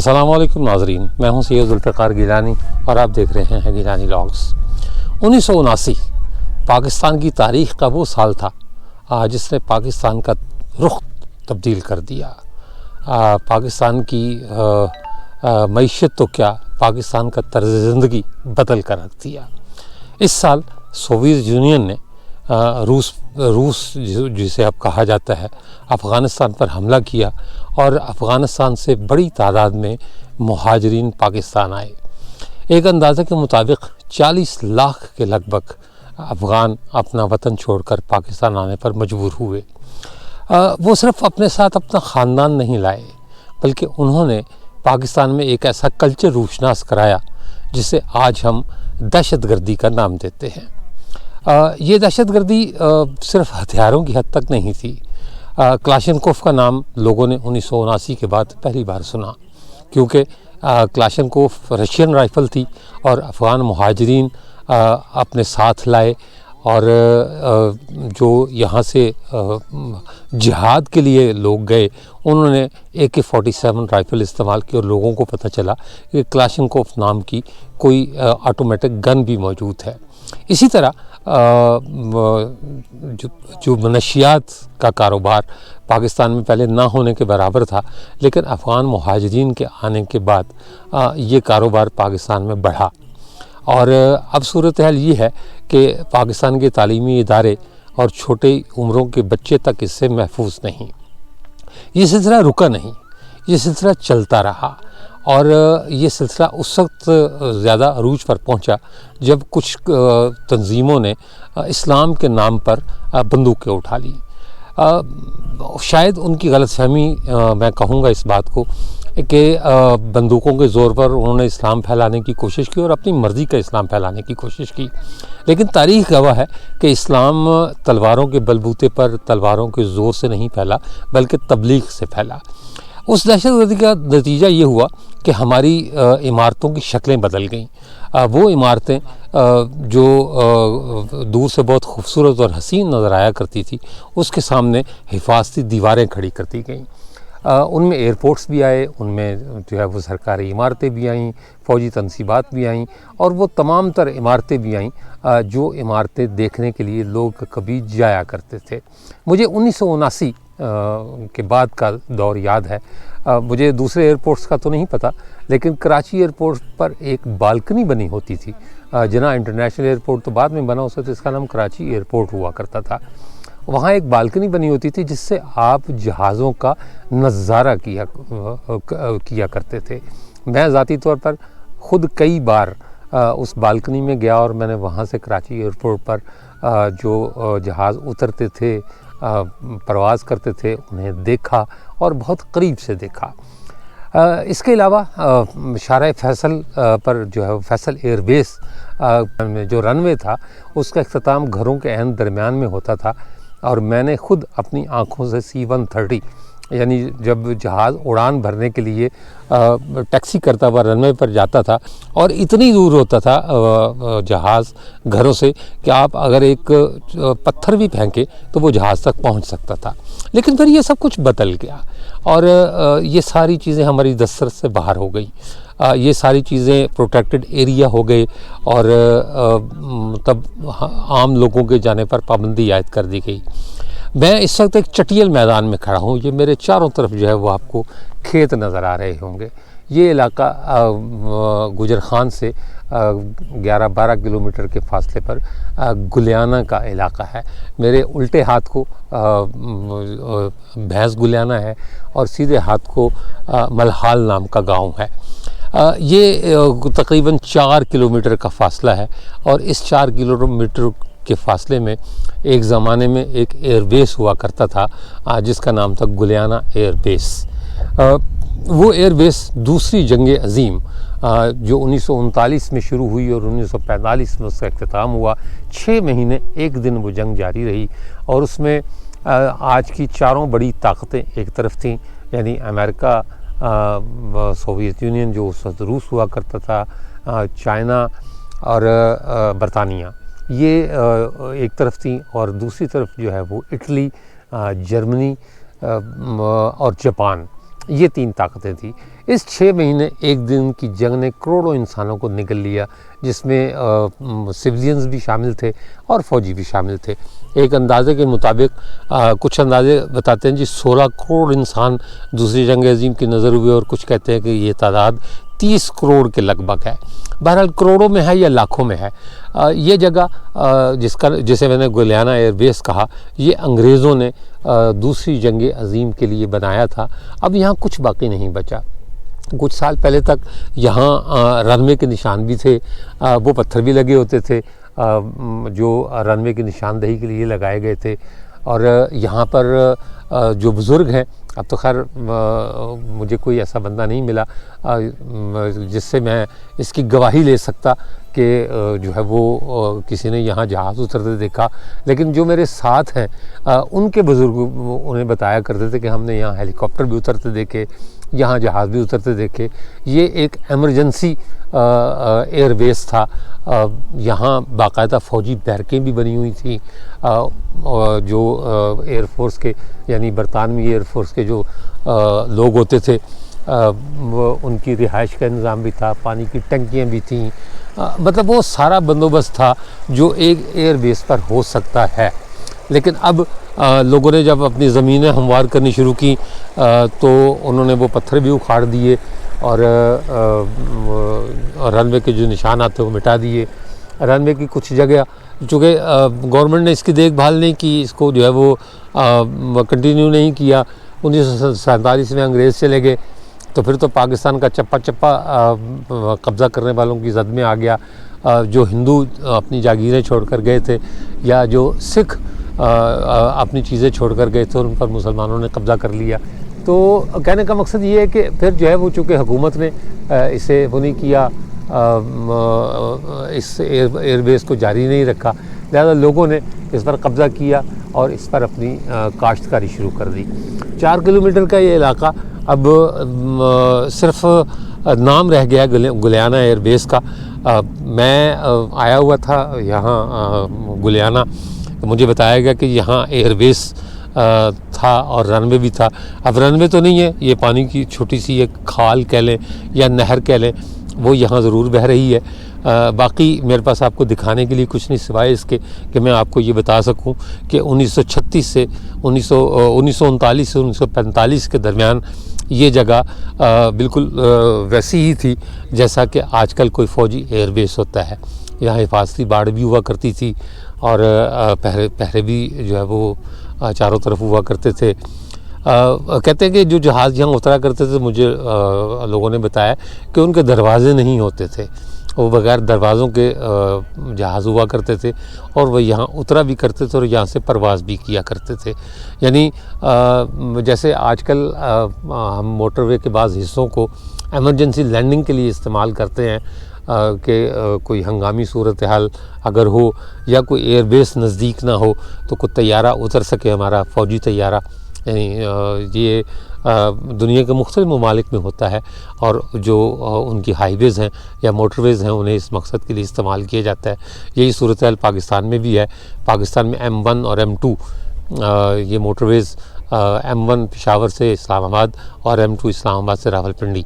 अस्सलामुअलैकुम नाज़रीन, मैं हूं सैयद ज़ुल्फ़िकार गिलानी और आप देख रहे हैं गिलानी व्लॉग्स। 1979 पाकिस्तान की तारीख़ का वो साल था जिसने पाकिस्तान का रुख तब्दील कर दिया। पाकिस्तान की मईशत तो क्या, पाकिस्तान का तर्ज़ ज़िंदगी बदल कर रख दिया। इस साल सोवियत यूनियन ने रूस जिसे अब कहा जाता है, अफ़गानिस्तान पर हमला किया और अफ़गानिस्तान से बड़ी तादाद में मुहाजिरीन पाकिस्तान आए। एक अंदाज़े के मुताबिक 40 लाख के लगभग अफ़गान अपना वतन छोड़कर पाकिस्तान आने पर मजबूर हुए। वो सिर्फ़ अपने साथ अपना ख़ानदान नहीं लाए, बल्कि उन्होंने पाकिस्तान में एक ऐसा कल्चर रूशनास कराया जिसे आज हम दहशतगर्दी का नाम देते हैं। ये दहशतगर्दी सिर्फ हथियारों की हद तक नहीं थी। क्लाशनकोफ का नाम लोगों ने 1979 के बाद पहली बार सुना, क्योंकि क्लाशनकोफ रशियन राइफ़ल थी और अफ़गान मुहाजिरीन अपने साथ लाए और जो यहाँ से जिहाद के लिए लोग गए उन्होंने AK-47 राइफ़ल इस्तेमाल की और लोगों को पता चला कि क्लाशनकोफ नाम की कोई ऑटोमेटिक गन भी मौजूद है। इसी तरह जो मनशियात का कारोबार पाकिस्तान में पहले ना होने के बराबर था, लेकिन अफ़गान मुहाजिरीन के आने के बाद ये कारोबार पाकिस्तान में बढ़ा। और अब सूरत हाल ये है कि पाकिस्तान के तालीमी इदारे और छोटे उम्रों के बच्चे तक इससे महफूज नहीं। ये सिलसिला रुका नहीं, ये सिलसिला चलता रहा और ये सिलसिला उस वक्त ज़्यादा अरूज पर पहुंचा जब कुछ तंजीमों ने इस्लाम के नाम पर बंदूकें उठा ली। शायद उनकी गलतफहमी, मैं कहूँगा इस बात को, कि बंदूकों के ज़ोर पर उन्होंने इस्लाम फैलाने की कोशिश की और अपनी मर्ज़ी का इस्लाम फैलाने की कोशिश की। लेकिन तारीख़ गवाह है कि इस्लाम तलवारों के बलबूते पर, तलवारों के ज़ोर से नहीं फैला, बल्कि तबलीग से फैला। उस दहशतगर्दी का नतीजा ये हुआ कि हमारी इमारतों की शक्लें बदल गईं। वो इमारतें जो दूर से बहुत खूबसूरत और हसीन नज़र आया करती थी, उसके सामने हिफाजती दीवारें खड़ी कर दी गईं। उनमें एयरपोर्ट्स भी आए, उनमें जो है वो सरकारी इमारतें भी आईं, फ़ौजी तनसीबात भी आईं और वो तमाम तर इमारतें भी आईं जो इमारतें देखने के लिए लोग कभी जाया करते थे। मुझे 1979 के बाद का दौर याद है। मुझे दूसरे एयरपोर्ट्स का तो नहीं पता, लेकिन कराची एयरपोर्ट पर एक बालकनी बनी होती थी। जिन्ना इंटरनेशनल एयरपोर्ट तो बाद में बना, उससे तो इसका नाम कराची एयरपोर्ट हुआ करता था। वहाँ एक बालकनी बनी होती थी जिससे आप जहाज़ों का नज़ारा किया करते थे। मैं ज़ाती तौर पर ख़ुद कई बार उस बालकनी में गया और मैंने वहाँ से कराची एयरपोर्ट पर जो जहाज़ उतरते थे, परवाज़ करते थे, उन्हें देखा और बहुत करीब से देखा। इसके अलावा शारा फैसल पर जो है फैसल एयरबेस में जो रनवे था, उसका इख्तिताम घरों के अहम दरमियान में होता था और मैंने ख़ुद अपनी आँखों से C-130 यानी जब जहाज़ उड़ान भरने के लिए टैक्सी करता हुआ रनवे पर जाता था और इतनी दूर होता था जहाज़ घरों से कि आप अगर एक पत्थर भी फेंके तो वो जहाज़ तक पहुंच सकता था। लेकिन फिर ये सब कुछ बदल गया और ये सारी चीज़ें हमारी दस्तरस से बाहर हो गई। ये सारी चीज़ें प्रोटेक्टेड एरिया हो गए और तब आम लोगों के जाने पर पाबंदी आयद कर दी गई। मैं इस वक्त एक चटियल मैदान में खड़ा हूँ। ये मेरे चारों तरफ जो है वो आपको खेत नज़र आ रहे होंगे। ये इलाका गुजर खान से 11-12 किलोमीटर के फासले पर गुलियाना का इलाका है। मेरे उल्टे हाथ को भैंस गुलियाना है और सीधे हाथ को मलहाल नाम का गांव है। ये तकरीबन 4 किलोमीटर का फासला है और इस 4 किलोमीटर के फासले में एक ज़माने में एक एयरबेस हुआ करता था जिसका नाम था गुलियाना एयरबेस। वो एयरबेस दूसरी जंग अज़ीम जो 1939 में शुरू हुई और 1945 में उसका इख्तिताम हुआ, 6 महीने 1 दिन वो जंग जारी रही और उसमें आज की चारों बड़ी ताकतें एक तरफ थीं, यानी अमेरिका, सोवियत यूनियन जो उस वक्त रूस हुआ करता था, चाइना और बरतानिया, ये एक तरफ थी और दूसरी तरफ जो है वो इटली, जर्मनी और जापान, ये 3 ताकतें थी। इस 6 महीने एक दिन की जंग ने करोड़ों इंसानों को निगल लिया, जिसमें सिविलियंस भी शामिल थे और फ़ौजी भी शामिल थे। एक अंदाज़े के मुताबिक कुछ अंदाजे बताते हैं जी 16 करोड़ इंसान दूसरी जंग अज़ीम की नज़र हुए, और कुछ कहते हैं कि ये तादाद 30 करोड़ के लगभग है। बहरहाल करोड़ों में है या लाखों में है। ये जगह जिसे मैंने गुलियाना एयरबेस कहा, ये अंग्रेज़ों ने दूसरी जंग अज़ीम के लिए बनाया था। अब यहाँ कुछ बाकी नहीं बचा। कुछ साल पहले तक यहाँ रनवे के निशान भी थे, वो पत्थर भी लगे होते थे जो रनवे की निशानदही के लिए लगाए गए थे। और यहाँ पर जो बुज़ुर्ग हैं, अब तो खैर मुझे कोई ऐसा बंदा नहीं मिला जिससे मैं इसकी गवाही ले सकता कि जो है वो किसी ने यहाँ जहाज़ उतरते देखा, लेकिन जो मेरे साथ हैं उनके बुज़ुर्ग उन्हें बताया करते थे कि हमने यहाँ हेलीकॉप्टर भी उतरते देखे, यहाँ जहाज़ भी उतरते देखे। ये एक एमरजेंसी एयरबेस था। यहाँ बाकायदा फ़ौजी बैरकें भी बनी हुई थी। जो एयरफोर्स के यानी बरतानवी एयरफोर्स के जो लोग होते थे उनकी रिहाइश का इंतज़ाम भी था, पानी की टंकियाँ भी थीं। मतलब वो सारा बंदोबस्त था जो एक एयरबेस पर हो सकता है। लेकिन अब लोगों ने जब अपनी ज़मीनें हमवार करनी शुरू की तो उन्होंने वो पत्थर भी उखाड़ दिए और रनवे के जो निशान आते वो मिटा दिए। रनवे की कुछ जगह चूँकि गवर्नमेंट ने इसकी देखभाल नहीं की, इसको जो है वो कंटिन्यू नहीं किया। 1947 में अंग्रेज़ चले गए तो फिर तो पाकिस्तान का चप्पा चप्पा कब्ज़ा करने वालों की जद में आ गया। जो हिंदू अपनी जागीरें छोड़कर गए थे या जो सिख अपनी चीज़ें छोड़कर गए थे, उन पर मुसलमानों ने कब्ज़ा कर लिया। तो कहने का मकसद ये है कि फिर जो है वो चूँकि हुकूमत ने इसे वो नहीं किया, इस एयरबेस को जारी नहीं रखा, लिहाजा लोगों ने इस पर कब्ज़ा किया और इस पर अपनी काश्तकारी शुरू कर दी। 4 किलोमीटर का ये इलाका अब सिर्फ नाम रह गया गुलियाना एयरबेस का। मैं आया हुआ था यहाँ गुलियाना, मुझे बताया गया कि यहाँ एयरबेस था और रनवे भी था। अब रनवे तो नहीं है, ये पानी की छोटी सी एक खाल कह लें या नहर कह लें, वो यहाँ ज़रूर बह रही है। बाकी मेरे पास आपको दिखाने के लिए कुछ नहीं सिवाय इसके कि मैं आपको ये बता सकूं कि 1939 से 1945 के दरमियान ये जगह बिल्कुल वैसी ही थी जैसा कि आजकल कोई फ़ौजी एयरबेस होता है। यहाँ हिफाजती बाड़ भी हुआ करती थी और पहरे भी जो है वो चारों तरफ हुआ करते थे। कहते हैं कि जो जहाज़ यहाँ उतरा करते थे, मुझे लोगों ने बताया कि उनके दरवाज़े नहीं होते थे, वो बगैर दरवाज़ों के जहाज़ हुआ करते थे और वह यहाँ उतरा भी करते थे और यहाँ से परवाज़ भी किया करते थे। यानी जैसे आजकल हम मोटरवे के बाज़ हिस्सों को एमरजेंसी लैंडिंग के लिए इस्तेमाल करते हैं कि कोई हंगामी सूरत हाल अगर हो या कोई एयरबेस नज़दीक ना हो तो कोई तैयारा उतर सके, हमारा फ़ौजी तैयारा। यानी ये दुनिया के मुख्तलिफ़ ममालिक में होता है और जो उनकी हाईवेज़ हैं या मोटरवेज़ हैं उन्हें इस मकसद के लिए इस्तेमाल किया जाता है। यही सूरत हाल पाकिस्तान में भी है। पाकिस्तान में M1 और M2 ये मोटरवेज़, M1 पेशावर से इस्लामाबाद और M2 इस्लामाबाद से रावलपिंडी,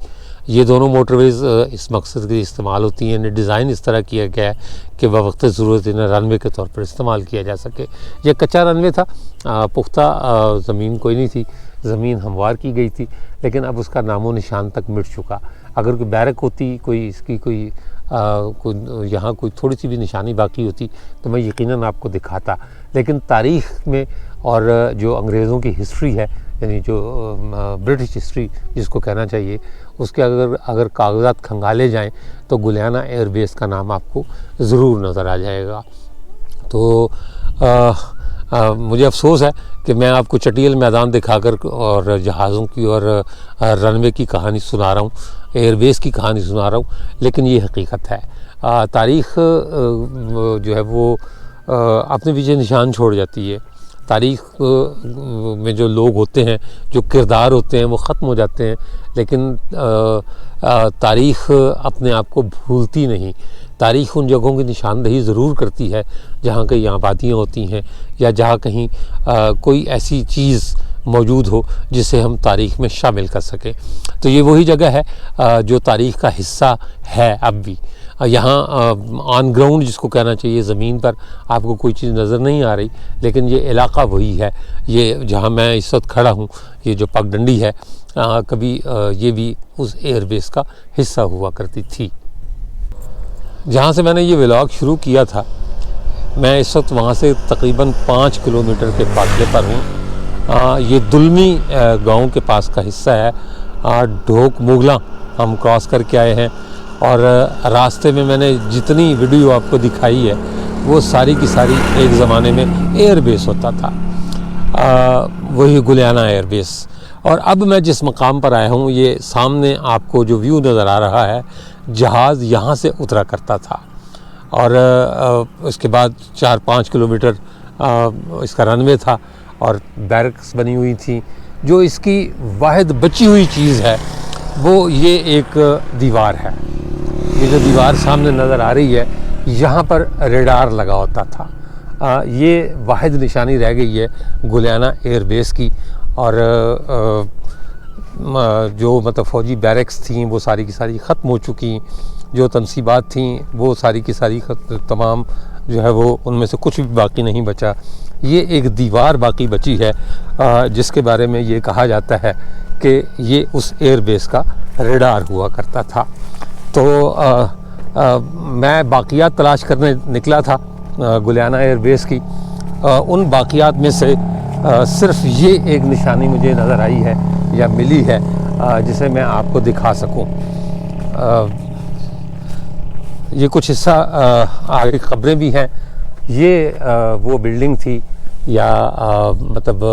ये दोनों मोटरवेज़ इस मकसद के लिए इस्तेमाल होती हैं। डिज़ाइन इस तरह किया गया है कि वक्त ज़रूरत इन्हें रनवे के तौर पर इस्तेमाल किया जा सके। यह कच्चा रनवे था, पुख्ता ज़मीन कोई नहीं थी, ज़मीन हमवार की गई थी, लेकिन अब उसका नामो निशान तक मिट चुका। अगर कोई बैरक होती, कोई इसकी कोई यहाँ कोई थोड़ी सी भी निशानी बाकी होती तो मैं यकीनन आपको दिखाता। लेकिन तारीख़ में और जो अंग्रेज़ों की हिस्ट्री है, यानी जो ब्रिटिश हिस्ट्री जिसको कहना चाहिए, उसके अगर कागज़ात खंगाले जाएं तो गुलियाना एयरबेस का नाम आपको ज़रूर नज़र आ जाएगा। तो मुझे अफसोस है कि मैं आपको चटियल मैदान दिखाकर और जहाज़ों की और रनवे की कहानी सुना रहा हूँ, एयरबेस की कहानी सुना रहा हूँ, लेकिन ये हकीकत है। तारीख़ जो है वो अपने पीछे निशान छोड़ जाती है। तारीख़ में जो लोग होते हैं, जो किरदार होते हैं, वो ख़त्म हो जाते हैं, लेकिन तारीख़ अपने आप को भूलती नहीं। तारीख़ उन जगहों की निशानदही ज़रूर करती है जहाँ कहीं आबादियाँ होती हैं या जहाँ कहीं कोई ऐसी चीज़ मौजूद हो जिसे हम तारीख़ में शामिल कर सकें। तो ये वही जगह है जो तारीख़ का हिस्सा है अब भी। यहाँ ऑन ग्राउंड जिसको कहना चाहिए, ज़मीन पर आपको कोई चीज़ नज़र नहीं आ रही, लेकिन ये इलाका वही है। ये जहाँ मैं इस वक्त खड़ा हूँ, ये जो पगडंडी है, कभी ये भी उस एयरबेस का हिस्सा हुआ करती थी। जहाँ से मैंने ये व्लॉग शुरू किया था, मैं इस वक्त वहाँ से तकरीबन 5 किलोमीटर के फासले पर हूँ। ये दुलमी गांव के पास का हिस्सा है। ढोक मुगला हम क्रॉस करके आए हैं, और रास्ते में मैंने जितनी वीडियो आपको दिखाई है वो सारी की सारी एक ज़माने में एयरबेस होता था, वही गुलियाना एयरबेस। और अब मैं जिस मकाम पर आया हूँ, ये सामने आपको जो व्यू नज़र आ रहा है, जहाज़ यहाँ से उतरा करता था, और उसके बाद 4-5 किलोमीटर इसका रनवे था और बैरक्स बनी हुई थी। जो इसकी वाहिद बची हुई चीज़ है वो ये एक दीवार है। ये जो दीवार सामने नज़र आ रही है, यहाँ पर रेडार लगा होता था। ये वाहिद निशानी रह गई है गुलियाना एयरबेस की। और जो मतलब फ़ौजी बैरक्स थी वो सारी की सारी ख़त्म हो चुकी। जो तनसीबात थी वो सारी की सारी तमाम जो है वो उनमें से कुछ भी बाकी नहीं बचा। ये एक दीवार बाकी बची है जिसके बारे में ये कहा जाता है कि ये उस एयरबेस का रेडार हुआ करता था। तो मैं बाकियात तलाश करने निकला था गुलियाना एयरबेस की। उन बाकियात में से सिर्फ ये एक निशानी मुझे नज़र आई है या मिली है जिसे मैं आपको दिखा सकूं। ये कुछ हिस्सा आगे कब्रें भी हैं। ये वो बिल्डिंग थी या मतलब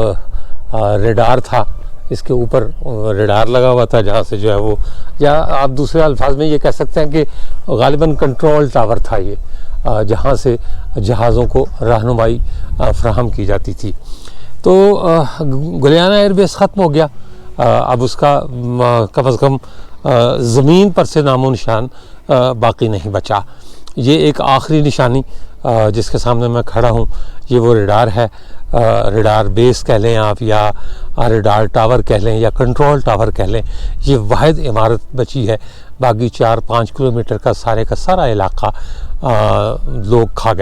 रेडार था, इसके ऊपर रेडार लगा हुआ था जहाँ से जो है वो, या आप दूसरे अल्फाज में ये कह सकते हैं कि गालिबन कंट्रोल टावर था ये, जहाँ से जहाज़ों को रहनुमाई फ्राहम की जाती थी। तो गुलियाना एयरबेस ख़त्म हो गया। अब उसका कम अज़ कम ज़मीन पर से नामो निशान बाकी नहीं बचा। ये एक आखिरी निशानी जिसके सामने मैं खड़ा हूँ, ये वो रेडार है। रेडार बेस कह लें आप, या रेडार टावर कह लें, या कंट्रोल टावर कह लें। ये वाहिद इमारत बची है। बाकी 4-5 किलोमीटर का सारा इलाका लोग खा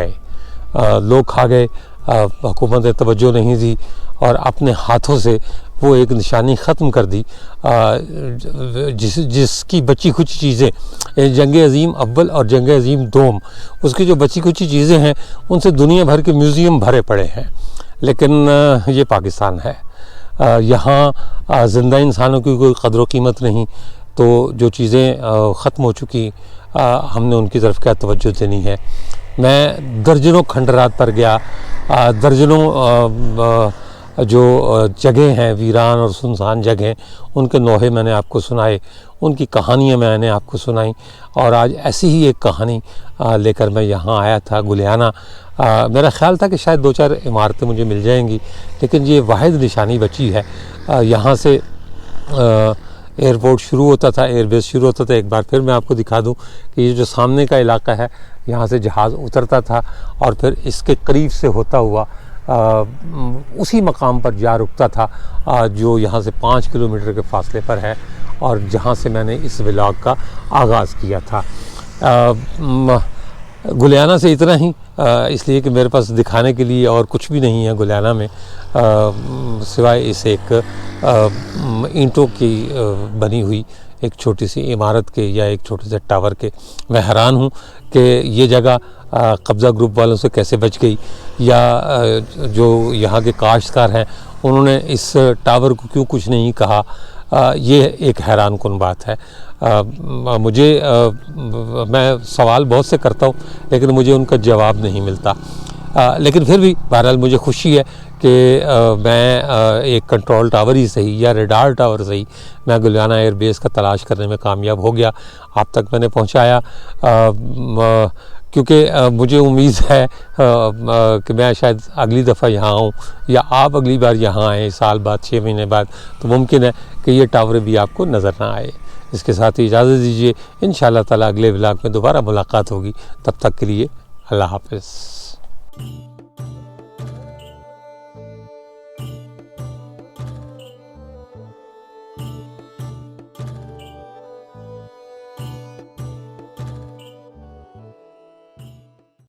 गए। हुकूमत ने तवज्जो नहीं दी और अपने हाथों से वो एक निशानी ख़त्म कर दी जिसकी बची कुछ चीज़ें, जंग अज़ीम अव्वल और जंग अज़ीम दोम, उसकी जो बची कुछ चीज़ें हैं उनसे दुनिया भर के म्यूज़ियम भरे पड़े हैं। लेकिन ये पाकिस्तान है, यहाँ ज़िंदा इंसानों की कोई कदर व कीमत नहीं। तो जो चीज़ें ख़त्म हो चुकी, हमने उनकी तरफ क्या तवज्जो देनी है। मैं दर्जनों खंडरात पर गया, दर्जनों जो जगह हैं वीरान और सुनसान जगह, उनके नोहे मैंने आपको सुनाए, उनकी कहानियाँ मैंने आपको सुनाई। और आज ऐसी ही एक कहानी लेकर मैं यहाँ आया था गुलियाना। मेरा ख़्याल था कि शायद 2-4 इमारतें मुझे मिल जाएंगी, लेकिन ये वाहिद निशानी बची है। यहाँ से एयरपोर्ट शुरू होता था, एयरबेस शुरू होता था। एक बार फिर मैं आपको दिखा दूँ कि ये जो सामने का इलाका है, यहाँ से जहाज़ उतरता था और फिर इसके करीब से होता हुआ उसी मकाम पर जा रुकता था जो यहाँ से 5 किलोमीटर के फासले पर है, और जहाँ से मैंने इस व्लॉग का आगाज़ किया था। गुलियाना से इतना ही, इसलिए कि मेरे पास दिखाने के लिए और कुछ भी नहीं है गुलियाना में सिवाय इस एक ईंटों की बनी हुई एक छोटी सी इमारत के या एक छोटे से टावर के। मैं हैरान हूँ कि ये जगह कब्ज़ा ग्रुप वालों से कैसे बच गई, या जो यहाँ के काश्तकार हैं उन्होंने इस टावर को क्यों कुछ नहीं कहा। ये एक हैरान कुन बात है। मैं सवाल बहुत से करता हूँ लेकिन मुझे उनका जवाब नहीं मिलता। लेकिन फिर भी बहरहाल मुझे खुशी है कि मैं एक कंट्रोल टावर ही सही या रेडार टावर सही, मैं गुलियाना एयरबेस का तलाश करने में कामयाब हो गया। आप तक मैंने पहुँचाया क्योंकि मुझे उम्मीद है कि मैं शायद अगली दफ़ा यहाँ आऊँ या आप अगली बार यहाँ आएँ साल बाद, 6 महीने बाद, तो मुमकिन है कि ये टावर भी आपको नज़र ना आए। इसके साथ ही इजाज़त दीजिए, इंशाअल्लाह ताला अगले व्लॉग में दोबारा मुलाकात होगी। तब तक के लिए अल्लाह हाफ़िज़।